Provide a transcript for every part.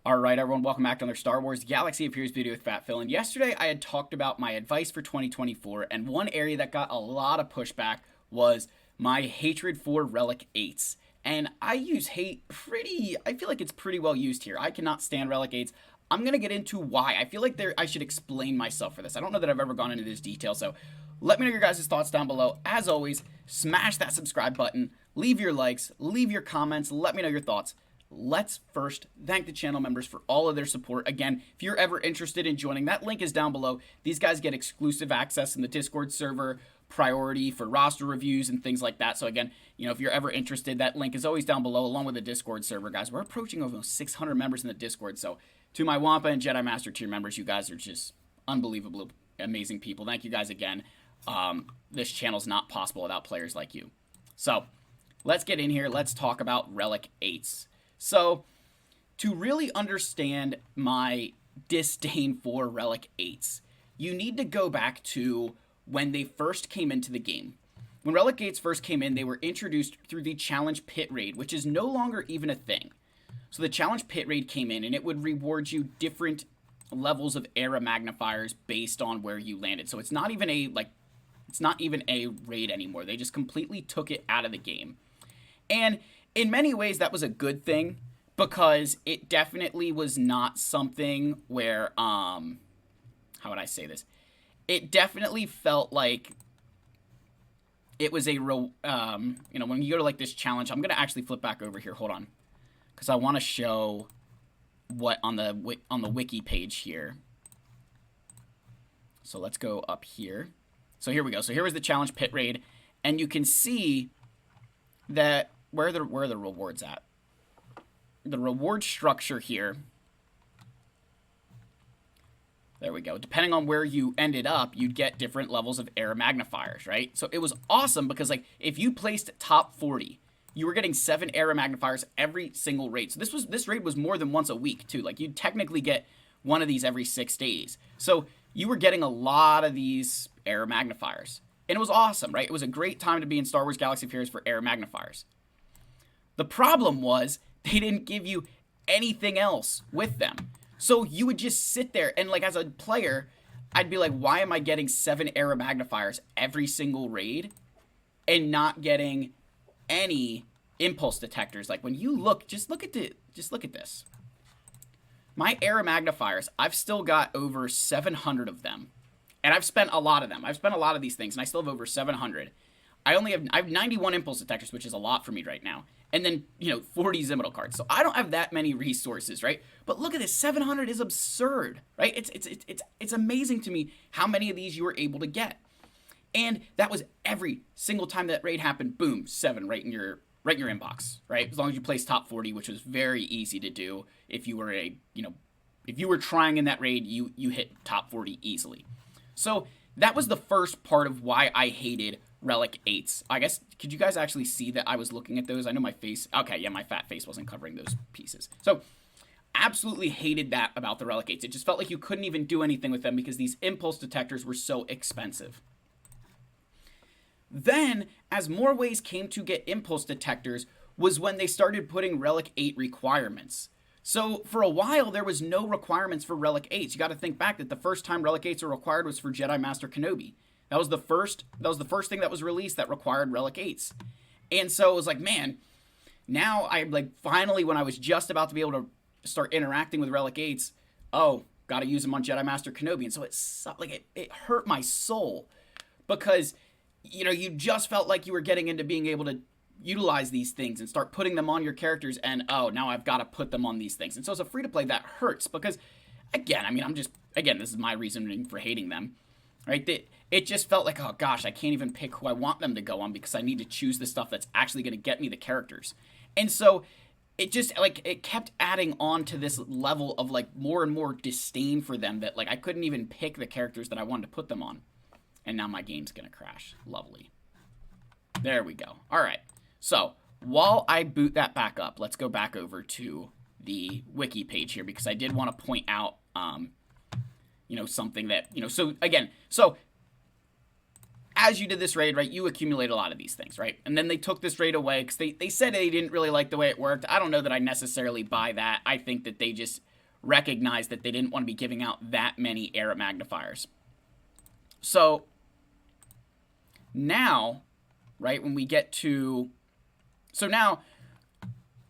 Alright everyone, welcome back to another Star Wars Galaxy of Heroes video with Fat Phil. And yesterday I had talked about my advice for 2024, and one area that got a lot of pushback was my hatred for Relic 8s. And I use hate I feel like it's pretty well used here. I cannot stand Relic 8s. I'm going to get into why. I feel like I should explain myself for this. I don't know that I've ever gone into this detail, so let me know your guys' thoughts down below. As always, smash that subscribe button, leave your likes, leave your comments, let me know your thoughts. Let's first thank the channel members for all of their support. Again, if you're ever interested in joining, that link is down below. These guys get exclusive access in the Discord server, priority for roster reviews and things like that. So again, if you're ever interested, that link is always down below along with the Discord server, guys. We're approaching almost 600 members in the Discord. So to my Wampa and Jedi Master tier members, you guys are just unbelievable, amazing people. Thank you guys again. This channel's not possible without players like you. So let's get in here. Let's talk about Relic 8s. So, to really understand my disdain for Relic 8s, you need to go back to when they first came into the game. When Relic 8s first came in, they were introduced through the Challenge Pit Raid, which is no longer even a thing. So the Challenge Pit Raid came in, and it would reward you different levels of era magnifiers based on where you landed. So it's not even a raid anymore. They just completely took it out of the game. And in many ways, that was a good thing, because it definitely was not something where, how would I say this? It definitely felt like it was a real, when you go to like this challenge, I'm going to actually flip back over here. Hold on. Because I want to show what on the wiki page here. So let's go up here. So here we go. So here was the challenge pit raid, and you can see that where are the rewards at? The reward structure here. There we go. Depending on where you ended up, you'd get different levels of era magnifiers, right? So it was awesome because, like, if you placed top 40, you were getting 7 era magnifiers every single raid. So this raid was more than once a week too. Like, you'd technically get one of these every 6 days. So you were getting a lot of these era magnifiers. And it was awesome, right? It was a great time to be in Star Wars Galaxy of Heroes for era magnifiers. The problem was they didn't give you anything else with them. So you would just sit there and, like, as a player, I'd be like, why am I getting 7 era magnifiers every single raid and not getting any impulse detectors? Like, when you look, just look at this. My era magnifiers, I've still got over 700 of them. And I've spent a lot of them. I've spent a lot of these things, and I still have over 700. I have 91 impulse detectors, which is a lot for me right now. And then, 40 Zimital cards. So I don't have that many resources, right? But look at this, 700 is absurd, right? It's amazing to me how many of these you were able to get. And that was every single time that raid happened, boom, 7 right in your inbox, right? As long as you place top 40, which was very easy to do. If you were if you were trying in that raid, you hit top 40 easily. So that was the first part of why I hated Relic 8s. I guess, could you guys actually see that I was looking at those? I know my face, okay, yeah, my fat face wasn't covering those pieces. So, absolutely hated that about the Relic 8s. It just felt like you couldn't even do anything with them because these impulse detectors were so expensive. Then, as more ways came to get impulse detectors, was when they started putting Relic 8 requirements. So, for a while, there was no requirements for Relic 8s. You got to think back that the first time Relic 8s were required was for Jedi Master Kenobi. That was the first thing that was released that required Relic 8s. And so it was like, man, now finally, when I was just about to be able to start interacting with Relic 8s, oh, got to use them on Jedi Master Kenobi. And so it hurt my soul because, you just felt like you were getting into being able to utilize these things and start putting them on your characters, and oh, now I've got to put them on these things. And so as a free-to-play, that hurts because, again, this is my reasoning for hating them, right? It just felt like, oh gosh, I can't even pick who I want them to go on because I need to choose the stuff that's actually going to get me the characters. And so it just, it kept adding on to this level of, more and more disdain for them that, I couldn't even pick the characters that I wanted to put them on. And now my game's going to crash. Lovely. There we go. All right. So while I boot that back up, let's go back over to the wiki page here because I did want to point out, something that, so as you did this raid, right, you accumulate a lot of these things, right? And then they took this raid away because they said they didn't really like the way it worked. I don't know that I necessarily buy that. I think that they just recognized that they didn't want to be giving out that many era magnifiers. So now, right, when we get to, so now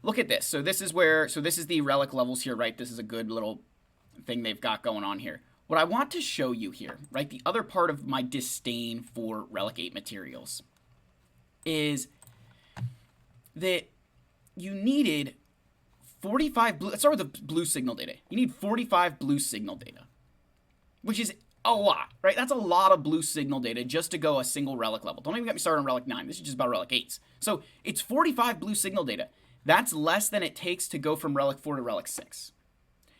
look at this. So this is where, so this is the relic levels here, right? This is a good little thing they've got going on here. What I want to show you here, right, the other part of my disdain for Relic 8 materials is that you needed 45 blue, let's start with the blue signal data. You need 45 blue signal data, which is a lot, right? That's a lot of blue signal data just to go a single relic level. Don't even get me started on Relic 9. This is just about Relic 8s. So it's 45 blue signal data. That's less than it takes to go from Relic 4 to Relic 6.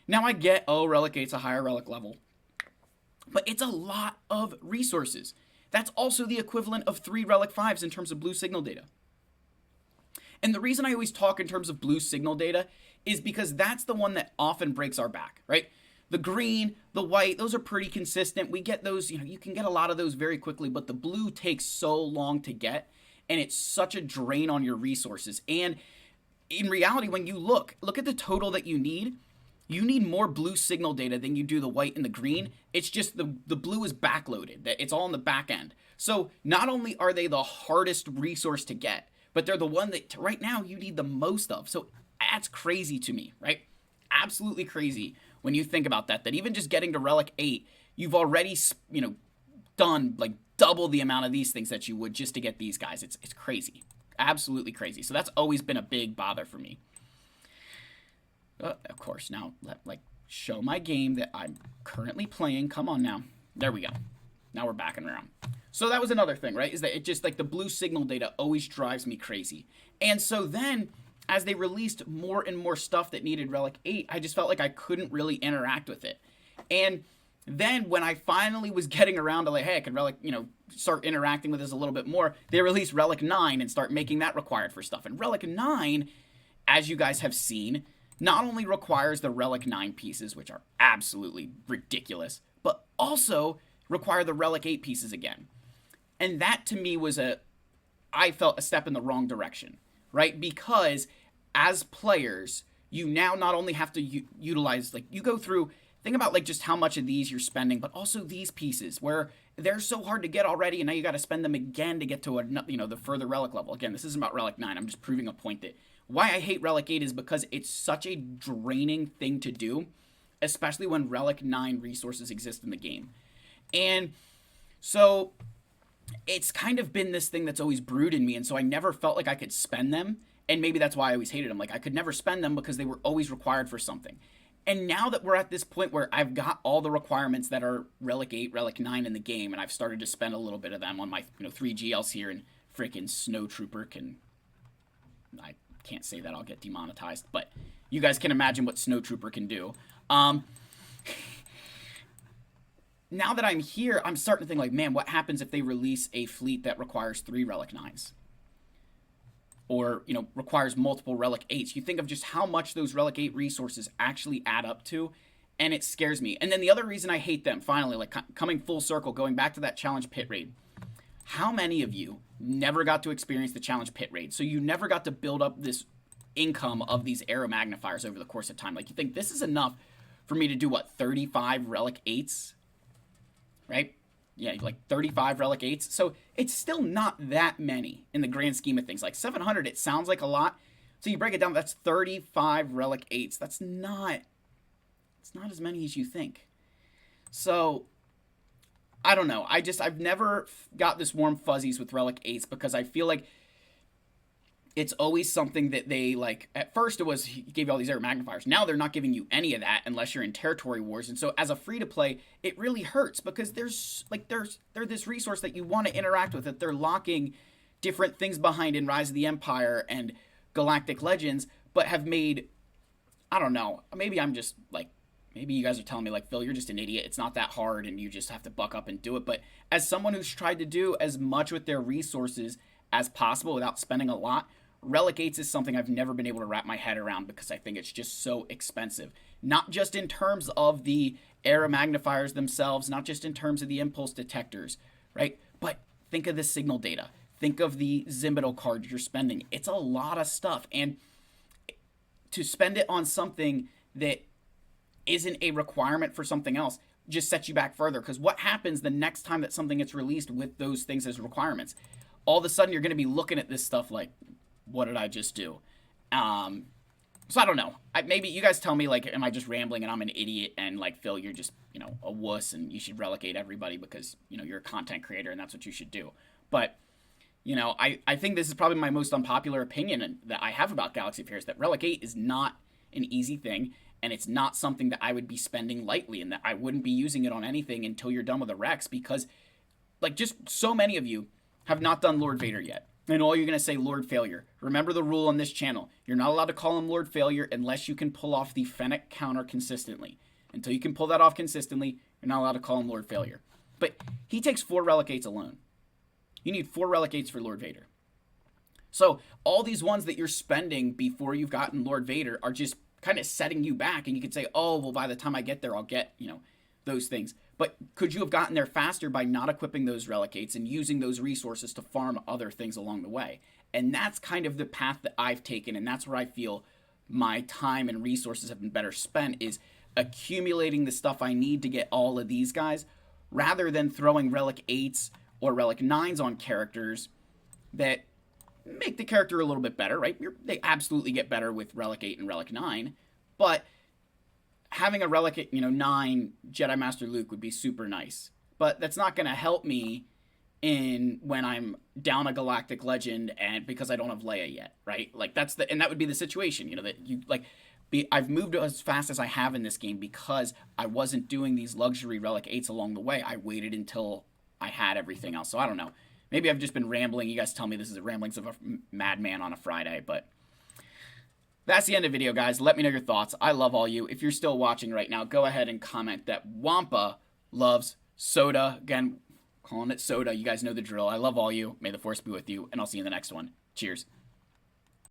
Now I get, oh, Relic 8's a higher relic level, but it's a lot of resources. That's also the equivalent of 3 Relic 5s in terms of blue signal data. And the reason I always talk in terms of blue signal data is because that's the one that often breaks our back, right? The green, the white, those are pretty consistent. We get those, you can get a lot of those very quickly, but the blue takes so long to get, and it's such a drain on your resources. And in reality, when you look at the total that you need more blue signal data than you do the white and the green. It's just the blue is backloaded. That it's all on the back end. So not only are they the hardest resource to get, but they're the one that right now you need the most of. So that's crazy to me, right? Absolutely crazy when you think about that even just getting to Relic 8, you've already, done like double the amount of these things that you would just to get these guys. It's crazy. Absolutely crazy. So that's always been a big bother for me. Of course, now show my game that I'm currently playing. Come on now. There we go. Now we're backing around. So that was another thing, right? Is that it just the blue signal data always drives me crazy. And so then as they released more and more stuff that needed Relic 8, I just felt like I couldn't really interact with it. And then when I finally was getting around to hey, I could Relic, start interacting with this a little bit more, they released Relic 9 and start making that required for stuff. And Relic 9, as you guys have seen, not only requires the Relic 9 pieces, which are absolutely ridiculous, but also require the Relic 8 pieces again. And that to me was I felt a step in the wrong direction, right? Because as players, you now not only have to utilize, you go through, think about just how much of these you're spending, but also these pieces where they're so hard to get already, and now you got to spend them again to get to the further relic level. Again, this isn't about Relic 9. I'm just proving a point that why I hate Relic 8 is because it's such a draining thing to do, especially when Relic 9 resources exist in the game. And so it's kind of been this thing that's always brewed in me, and so I never felt like I could spend them, and maybe that's why I always hated them. I could never spend them because they were always required for something. And now that we're at this point where I've got all the requirements that are Relic 8, Relic 9 in the game, and I've started to spend a little bit of them on my 3 GLs here, and freaking Snowtrooper I can't say that, I'll get demonetized, but you guys can imagine what Snowtrooper can do. Now that I'm here, I'm starting to think man, what happens if they release a fleet that requires 3 Relic 9s? Or, requires multiple Relic 8s. You think of just how much those Relic 8 resources actually add up to, and it scares me. And then the other reason I hate them, finally, coming full circle, going back to that challenge pit raid. How many of you never got to experience the challenge pit raid? So you never got to build up this income of these arrow magnifiers over the course of time. You think this is enough for me to do, 35 Relic 8s? Right? Yeah, 35 Relic 8s. So it's still not that many in the grand scheme of things. 700, it sounds like a lot. So you break it down, that's 35 Relic 8s. It's not as many as you think. So I don't know. I've never got this warm fuzzies with Relic 8s because I feel like it's always something that they at first it was, he gave you all these arrow magnifiers. Now they're not giving you any of that unless you're in territory wars. And so as a free to play, it really hurts because they're this resource that you want to interact with, that they're locking different things behind in Rise of the Empire and Galactic Legends, but have made, I don't know, maybe I'm just maybe you guys are telling me Phil, you're just an idiot. It's not that hard and you just have to buck up and do it. But as someone who's tried to do as much with their resources as possible without spending a lot, Relic 8s is something I've never been able to wrap my head around because I think it's just so expensive. Not just in terms of the arrow magnifiers themselves, not just in terms of the impulse detectors, right? But think of the signal data. Think of the Zimbital cards you're spending. It's a lot of stuff. And to spend it on something that isn't a requirement for something else just sets you back further. Because what happens the next time that something gets released with those things as requirements? All of a sudden, you're going to be looking at this stuff like, what did I just do? So I don't know. Maybe you guys tell me, like, am I just rambling and I'm an idiot and, like, Phil, you're just, a wuss and you should relegate everybody because, you're a content creator and that's what you should do. But, I think this is probably my most unpopular opinion that I have about Galaxy of Heroes, that Relic 8 is not an easy thing, and it's not something that I would be spending lightly, and that I wouldn't be using it on anything until you're done with the Rex, because, like, just so many of you have not done Lord Vader yet. And all you're going to say, Lord Failure. Remember the rule on this channel. You're not allowed to call him Lord Failure unless you can pull off the Fennec counter consistently. Until you can pull that off consistently, you're not allowed to call him Lord Failure. But he takes 4 Relic 8s alone. You need 4 Relic 8s for Lord Vader. So all these ones that you're spending before you've gotten Lord Vader are just kind of setting you back. And you could say, oh, well, by the time I get there, I'll get, those things. But could you have gotten there faster by not equipping those Relic 8s and using those resources to farm other things along the way? And that's kind of the path that I've taken, and that's where I feel my time and resources have been better spent, is accumulating the stuff I need to get all of these guys, rather than throwing Relic 8s or Relic 9s on characters that make the character a little bit better, right? They absolutely get better with Relic 8 and Relic 9, but having a Relic, 9 Jedi Master Luke would be super nice. But that's not going to help me when I'm down a Galactic Legend and because I don't have Leia yet, right? Like that would be the situation, I've moved as fast as I have in this game because I wasn't doing these luxury Relic 8s along the way. I waited until I had everything else. So I don't know. Maybe I've just been rambling. You guys tell me this is the ramblings of a madman on a Friday, but that's the end of the video, guys. Let me know your thoughts. I love all you. If you're still watching right now, go ahead and comment that Wampa loves soda. Again, calling it soda. You guys know the drill. I love all you. May the Force be with you, and I'll see you in the next one. Cheers.